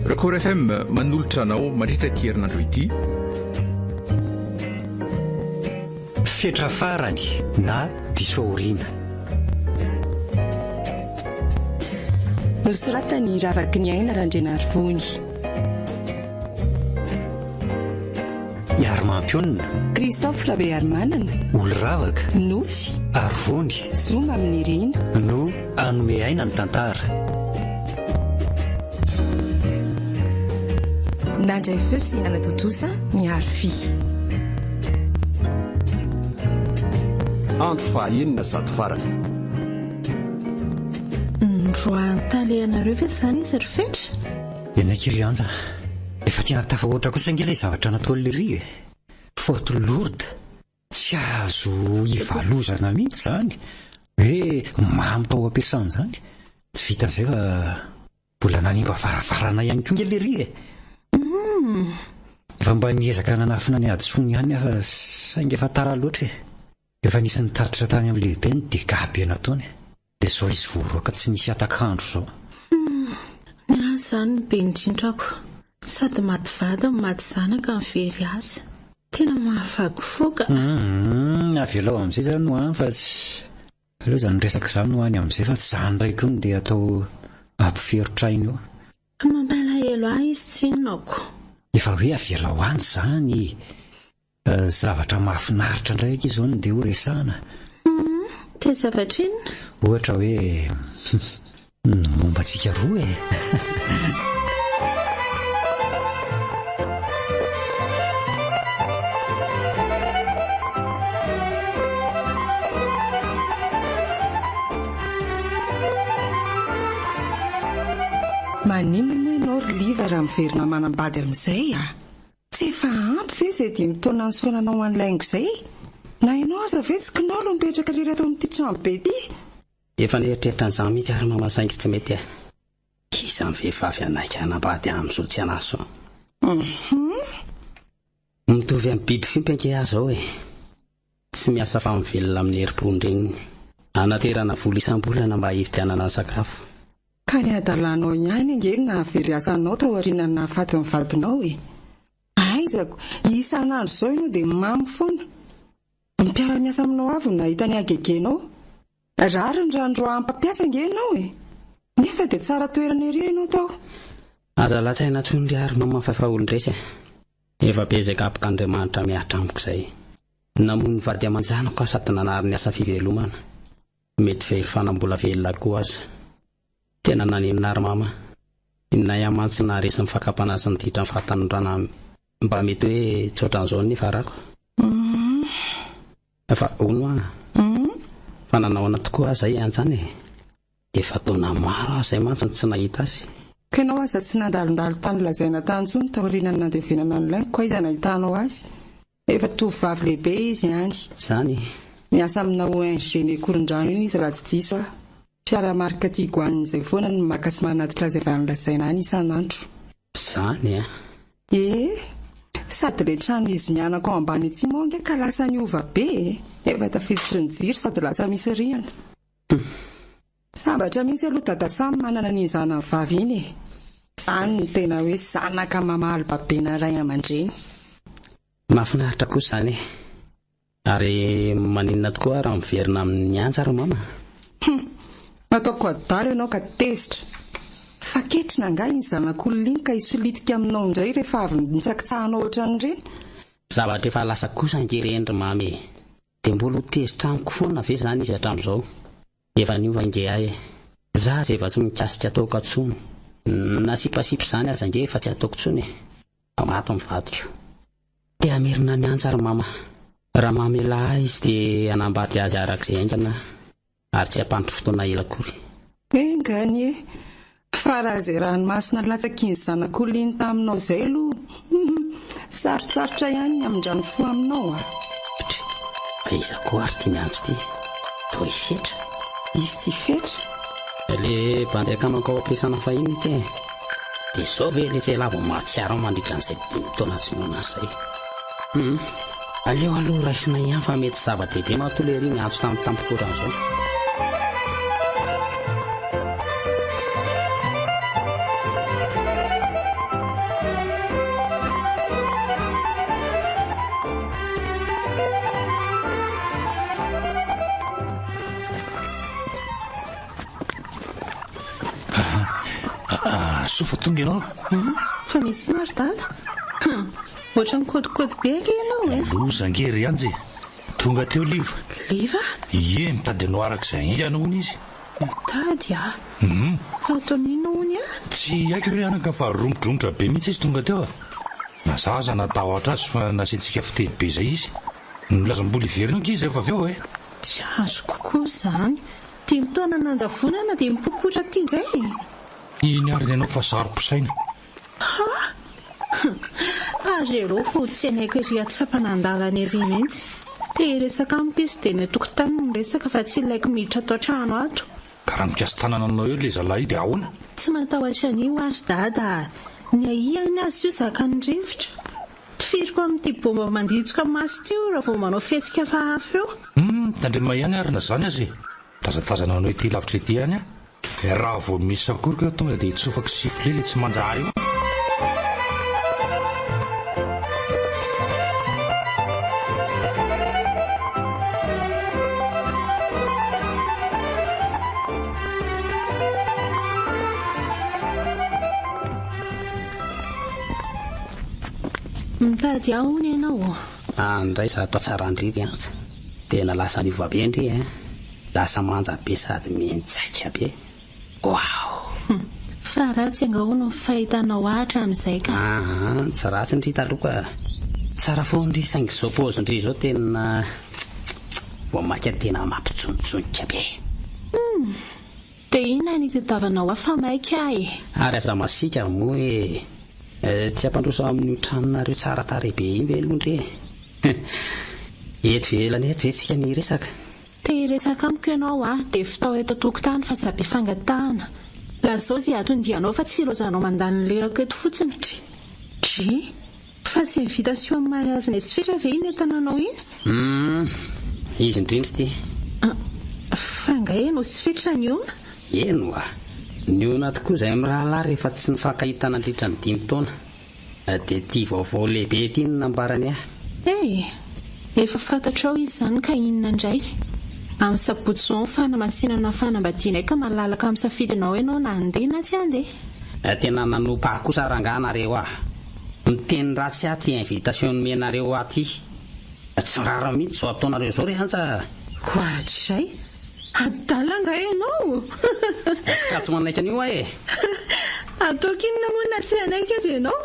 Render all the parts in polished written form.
Rakor FM manolotra anao mandritra ity herinandro ity. Fetra farany na diso aoriana. Nosoratany Ravaky ny aina Randrenarivony. Iarmampionina Christophe Rabearmanana. Oloravaka Nofy Arivony Zoma amin'ny Irina no anome aina ny tantara. Nandray feo sy anatotosa miaro fi. Andro fahaenina zato farany. Roantaly anareo ve zany izy ry Fetra? Enakiry anja. Efa tena tafahoatra kosa ange ilay zavatra nataon'ilay ry e. Faute lourde. Tsy azo ivalozana mihitsy zany. Hoe mamy tao ampiasana zany. Tsy vita an'izay fa mbola nanimba varavarana ihany koa ilay ry e. Efa mba niezaka nanafina ny adisony ihany afa saingy efa tara loatra e. Efa nisy nitaritra tany amin'ny lehibe ny dega be nataony. Dia zao izy voaroaka tsy nisy atakandro zao. Zany be indrindrako. Sady maty vady maty zanaka mivery azy. Tena mahavagofoka. Avelao amin'izay zany no any fa tsy aleo zany resaka izany no any amin'izay fa tsy zany ray koa dia atao ampiferotrainy eo. Mampalahelo ahy izy tsy inonako. Efa hoe avelao any zany. Zavatra mahafinaritra ndraiky izao no dia ho resahana. Te zavatra inona? Ohatra hoe momba antsika roa e. Manimba ianao ry liva raha miverina manambady amin'izay a. Tsy efa ampy ve izay dia mitona ny soananao an'laingo izay? Na ianao aza ve tsy kinalo mipetraka irery ato amin'ity trano be ity? Efa nieritreritra an'izany mihitsy ary mamasaingy tsy mety e. Iza ny vehivavy anaika hanambady amin'izao tsy anazy zao. Mitovy amin'ny biby fimpa anke ahy zao e. Tsy miasa fa mivelona amin'ny herim-pony regny. Anaterana vola isam-bolana mba hividianana ny sakafo. Ka ny adalanao ihany angely na very asanao tao aorianany nahafaty ny vadinao e. Aizako, isanandro zao ianao dia mamy foana. Ny mpiara-miasa aminao avy no nahita ny agegenao. Rary ny randro ampampiasa angenao e. Nefa dia tsara toerana ery ianao tao. Aza latsaina tsony ry ary mama fahaolon-dresa. Efa bezaka apok'Andriamanitra miahatra amiko izay. Namono vady aman-janako sady nanary ny asa fivelomana. Mety very fanambola velona koa aza. Tena nanenina ary mama. Inay amantsy naharesy ny fakapanasa ny ditra ny fahatanondrana mba mety hoe tsoatran'izao ny farako. Efa ono a. Fa nanaona tokoa aza anjany e. Efa taona maro aho izay mantsy tsy nahita azy. Ka ianao aza tsy nandalondalo tany lazaina tany intsony tao aorianany nandevenana ny laingo koa iza nahitanao azy. Efa tovovavy lehibe izy ihany. Zany. Miasa amina ONG ny Korondrano iny izy raha tsy diso a. Fiara-marika Tigoan'izay foana no maka sy manatitra azy avy an'lazaina any isanandro. Zany a. Sady le trano izy mianako ambany etsy monge ka lasa niova be. Efa tafiditry ny jiro sady lasa misy rihana. Sambatra mihitsy aloha dada samy manana ny zanany vavy iny e. Zany no tena hoe zanaka mamaly babena ray aman-dreny. Mahafinaritra kosa zany e. Ary maninona tokoa raha miverina amin'ny anja ry mama. Ataoko adalo ianao ka tezitra. Fa ketrina anga iny zanak'olona ka isolitika aminao indray rehefa avy nisakitsahanao ohatran'ireny. Zavatra efa lasa kosa angereny ry mamy. Dia mbola ho tezitra amiko foana ve zany izy hatramin'izao. Efa niova ange ahy e. Za izay efa tsy mikasika ataoko atsony. Nasipasipy zany aza ange efa tsy ataoko tsony e. Fa maty mivadiko. Te hamerina ny anja ry mama. Raha mamela izy dia hanambady azy arak'izay aingana. Ary tsy hampandry fotoana ela akory. Engany e. Fa raha izay ranomasina latsakiny zanak'olona iny taminao izay aloha. Sarotsarotra ihany amin-drano fo aminao a. Iza koa ary tia miantso ity. Toa ifetra. Izy ty fetra. Le bandeka amanko ao ampiasana fahiny ity e. Dia izao ve le tsy lavo mahatsiaro mandritra an'izay taona tsy nona izay. Aleo aloha raisina ihany fa mety zava-dehibe matoa le ry ny antso tamin'ny tampokoran'izao. tonga ianao? Fa misy maro dada. Oatra mikodikody be ake ianao loza angery anjy. Tonga teo liva. Liva? Ie, mitady anao arak'izay indriana hono izy. Mitady a? Fa ataon'ino hony a? Tsy haiko hoe anaka fa romodromotra be mihitsy izy tonga teo a. Nazaza natahotra azy fa nasiantsika fiteny be izay izy. Nolazam-bola iverina izy efa avy eo e. Tsy azo kokoa izany. 10 taona nanjavonana dia mipokotra ty indray. Iny ariny ianao fa sarom-posaina. Azy ero fo tsy haiko iry atsapanandalana ery mihitsy. Te resaka amiko izy dia ny tokotany no resaka fa tsy ilaiko miditra atao trano ato. Ka raha mikasy tanana anao eo ilay zalahy dia ahoana? Tsy matahotra an'io azy dada. Ny ahiany azy io zaka ny rivotra. Tifiriko amin'ity bomba manditsoka maso ty io raha vao manao fihetsika fahafa eo. Tandrema ihany arina zany azy. Tazatazana anao ity lavitra ity ihany a. Raha vao misy sakorika tonga dia hitsofako sifle ilay tsy manjary io. Mitady ahony ianao. Andray za atao tsara andriry anja. Tena lasa niva be ndry lasa manja be sady mientsaika be. Wow. Fa ratsy angahoana ny fahitanao ahatra amin'izay ka. Tsy ratsy ndry taloha. Tsara foana ndry saingy zao paozy ndry zao tena vao maika tena mampitsonitsonika be. Dia inona ny tadiavanao afa maika ahy? Ary aza masika moa hoe tsy ampandroso amin'ny tranonareo tsara tare be iny ve londre. Eto velany eto ve tsika ny resaka. Te resaka amiko ianao dia fitao eto tokotany fa sabe fangatahana. Lazao zay atondianao fa tsy lozanao mandany lerako eto fotsiny. Dri fa tsy invitation amin'ny mariage ny sy fetra ve iny entananao iny? Izy indrindra ty. Fanga eno sy fetra ny ona? Eno ny ona tokoa izay amin'ny rahalahy rehefa tsy nifankahitana andritra ny 5 taona. Dia ty vaovao lehibe ty no nambarany ahy. Efa fantatrao izy izany ka inona indray. Amin'ny sabotsy izao ny fanamasinana fanambadiana ka malalaka amin'ny safidinao ianao na andeha na tsy andeha. Tena nanompa kosa ranganareo miteny ratsy ahy ty invitation nomenareo aty. Tsy rara mihitsy zao ataonareo zao re anja. Koatrizay adalanga ianao. Ka tsy manaika an'io ahy. Ataoko inona moa na tsy anaika azy ianao?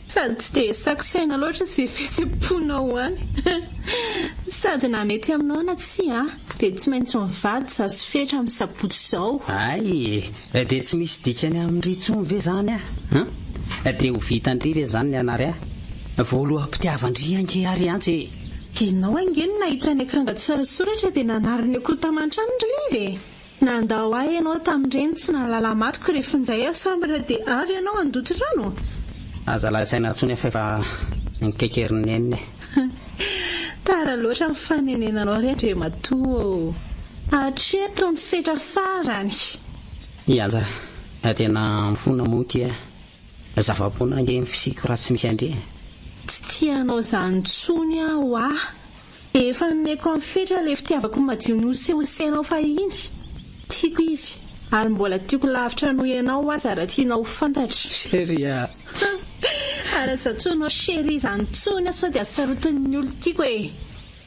Sady tsy dia sakosaina loatra sy fihetsem-ponao any. Sady na mety aminao na tsy dia tsy maintsy mivady za sy fetra amin'ny sabotsy izao. Dia tsy misy dikany amin'ny ritsony ve zany dia ho vitandry ve zany ny anary voaloham-pitiavandry ange ary antsy. Ianao angeny nahita ny akanga tsorasoratra dia nanariny akotamantra andry. Nandao ahy ianao tamin'ireny tsy nalala matoko rehefa nizay asambatra dia avy ianao andoto rano. Aza lasaina ntsony efa nikekerineniny. Tara loatra mifanenenanao rehetra matoa. Hatreto ny fetra farany. Ianja tena mifona moa ty zava-poana ange fisiko raha tsy misy andre. Tsy tianao izany tsony aho efa nomeko amin'ny fetra ilay fitiavako madio nosehosenao fa iny. Tiako izy ary mbola tiako lavitra noho ianao aza raha tianao fantatra. Sheria. Ary zatsoanao chéri izany tsony sao dia sarotin'ny olo tiako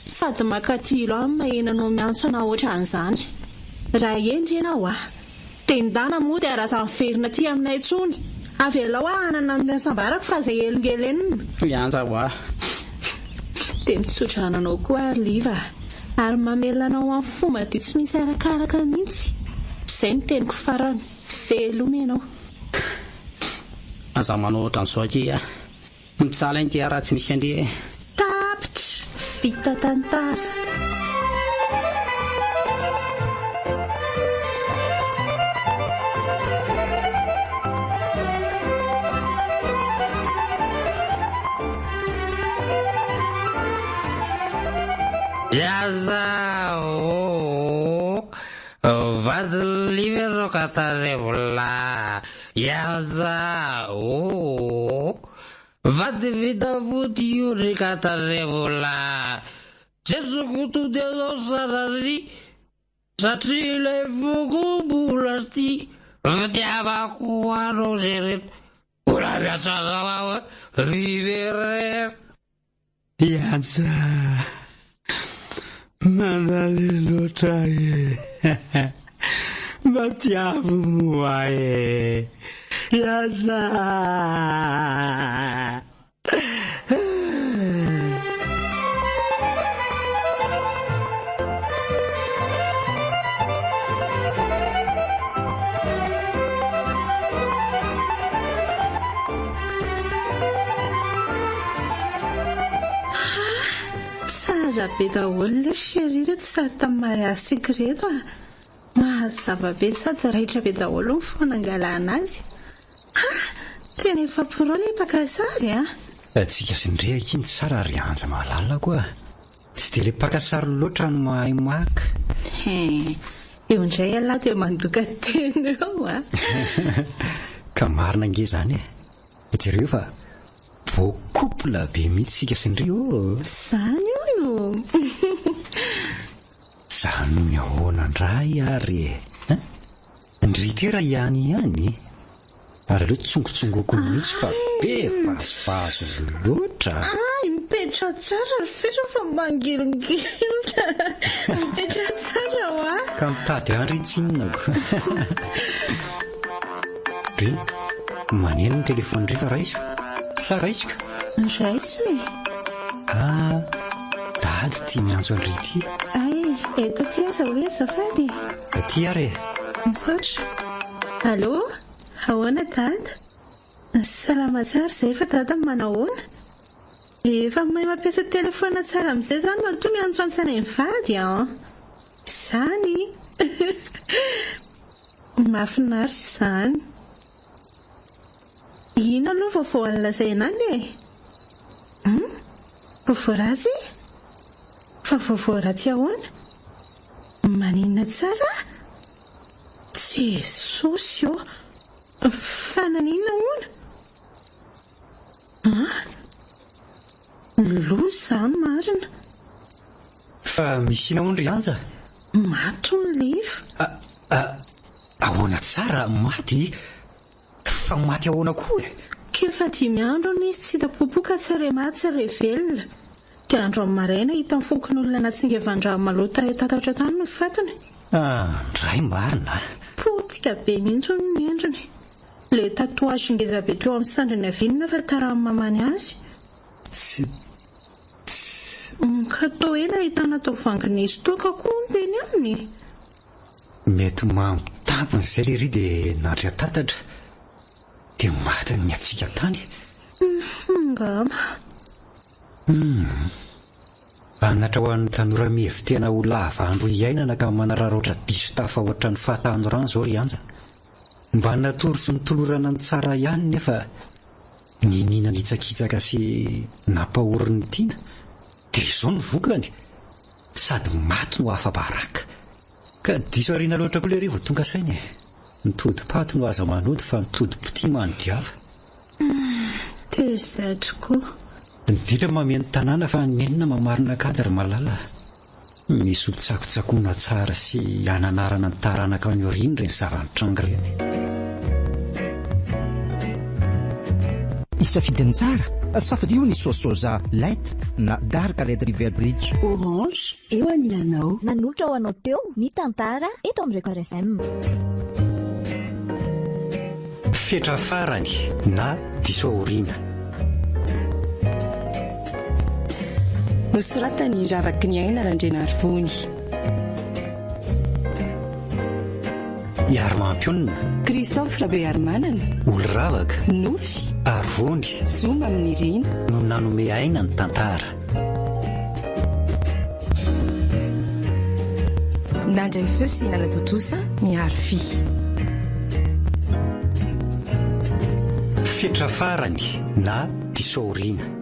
sady makatilo amin'ny mahenanao miantso anao oatra an'izany. Raha endry ianao tendana moa dia raha miverina ty aminay tsony. Avy alao anana ny asambarako fa izay elingelenina. Mianja Dia mitsotra ananao koa ary liva ary mamelanao amin'ny fomba dia tsy misy arakaraka mihitsy. Izay ny teniko farany veloma ianao. Aza manao ohatran'izao aky mitsala inty raha tsy misy andre. Tapitra vita tantara. Yaza vady livero katarevola. Yaza vady vita vody io ry katarevola. Zezoko dia zao sarary satria ilay voko mbola ty fitiavako anao zereto miatsarao rirerer iansa mandale loatra e mba tiavo moa e iansa be daholo chéri reto sary tamin'ny mariazy reto mahazava be sady raitra be daholo ny fonangalana azy tena efa pro le pakasary atsika tsindrio iny tsara ary anja mahalala koa tsy dia le pakasary loatra no mahay maka eo indray alahy dia mandoka tena eo ka marina nge zany jereo fa voakopla be mihitsy sika tsindrio zany io zany miahoana ndray ary ndritera ihany ary aleo tsongotsongoko mihitsy fa be vasovaso loatra mipetra tsara ry fetra fa mangilongilona mipetra tsara ka mitady andritsinako re maneno ny telefony rehefa raiso sa raisika raiso dady tia miantso andrity eto ty aza hoe zafady ty ary misaotra allo ahoana dada salama tsara zay fa dada manahoana efa mahay mampiasa telefona tsara amin'izay zany matoa miantso antsana mivady zany mahafinaritra izany ino aloha vaovao alinazainany vaovao ratsy fa vaovao ratsy ahoana maninona tsara jesosy fananina ona loza zany marina fa misy ina ondry anja maty ny liva ahoana tsara maty fa maty ahoana koa kefa 5 andro nisy tsy hitapopoka tsara maty tsara velona dia andro amin'ny maraina hita ny fokon'olona natsingevandraha malota tatatra tany no fatony ndray marina potika be mihitsy ny endriny le tatouage ngezabe teo amin'ny sandriny avinina fa tarahan'ny mamany azy ka tao ela hitana tao vanginisy toka koa ny beny aminy mety mampitampiny izay le ry dia nandry tatatra dia maty ny atsika tany ngama anatra ho an'ny tanora mihevy tena ho lava andro iainana ka manarara oatra diso tafa ohatra ny fahatano rano izao ry anja mba natory sy nitolorana ny tsara ihany nefa ninina nitsakitsaka sy nampahoriny tiana dia izao ny vokany sady maty no afa-baraka ka diso ariana loatra koa le rivo tonga sainy mitodi-paty no aza manody fa mitodi-piti manodiava tezay tokoa niditra mameno tanàna fa nenina mamarina kadra malala misy hotsakotsakona tsara sy ananarana ny taranaka ny oriny reny zavanitranga reny isafidiny tsara safadio ny sosoza light na dark red river bridge orange eo anilanao nanolotra ho anao teo ny tantara eto amin'ny Record FM fetra farany na diso aoriana nosoratany ravaky ny aina randrena arivony iaromampionnina Christophe Rabearmanana oloravaka nofy arivony zoma amin'ny rina no nanome aina ny tantara nandray feo sy nanatotosa miaro fi fetra farany na diso aoriana